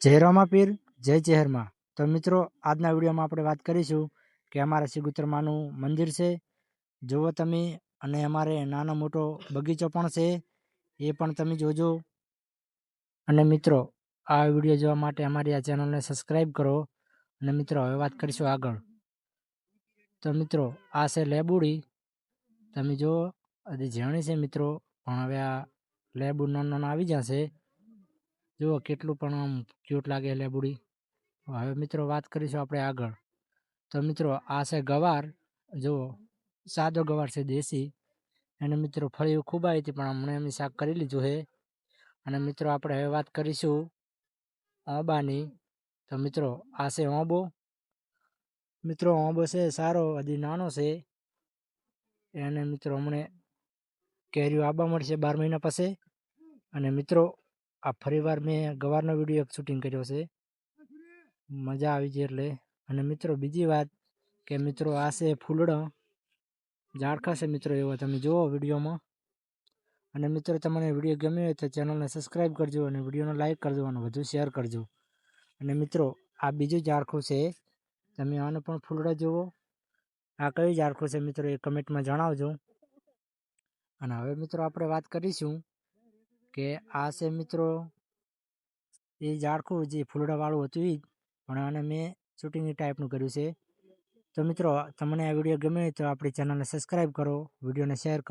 જય રામાપીર જય ચહેરમાં। તો મિત્રો આજના વિડીયોમાં આપણે વાત કરીશું કે અમારા સિગુતરમાનું મંદિર છે, જુઓ તમે, અને અમારે નાનો મોટો બગીચો પણ છે, એ પણ તમે જોજો। અને મિત્રો આ વિડીયો જોવા માટે અમારી આ ચેનલને સબસ્ક્રાઈબ કરો। અને મિત્રો હવે વાત કરીશું આગળ। તો મિત્રો આ છે લેબુડી, તમે જુઓ હજી ઝીણી છે મિત્રો, પણ હવે આ લેબુ નાના આવી જશે। જુઓ કેટલું પણ આમ ક્યુટ લાગે લેબુડી। હવે મિત્રો વાત કરીશું આપણે આગળ। તો મિત્રો આ છે ગવાર, જુઓ સાદો ગવાર છે દેશી, અને મિત્રો ફળી ખૂબ આવી હતી પણ હમણાં એમની શાક કરી લીધું છે। અને મિત્રો આપણે હવે વાત કરીશું ઓંબાની। તો મિત્રો આ છે ઓંબો, મિત્રો ઓંબો છે સારો, હજી નાનો છે, એને મિત્રો હમણાં કેરીઓ આવવા મળશે 12 મહિના પછી। અને મિત્રો આ ફરીવાર મેં ગવારનો વિડીયો એક શૂટિંગ કર્યો છે, મજા આવી છે એટલે। અને મિત્રો બીજી વાત કે મિત્રો આ છે ફૂલડો, ઝાડખા છે મિત્રો, એવો તમે જુઓ વિડીયોમાં। અને મિત્રો તમને વિડીયો ગમ્યો હોય તો ચેનલને સબસ્ક્રાઈબ કરજો, અને વિડીયોને લાઈક કરજો, અને વધુ શેર કરજો। અને મિત્રો આ બીજું ઝાડખું છે, તમે આને પણ ફૂલડા જુઓ। આ કયું ઝાડખું છે મિત્રો એ કમેન્ટમાં જણાવજો। અને હવે મિત્રો આપણે વાત કરીશું કે આ છે મિત્રો એ ઝાડખું જે ફૂલડાવાળું હતું એ જ, પણ આને મેં શૂટિંગ ટાઈપનું કર્યું છે। તો મિત્રો તમને આ વિડીયો ગમે તો આપણી ચેનલને સબસ્ક્રાઈબ કરો, વિડીયોને શેર કરો।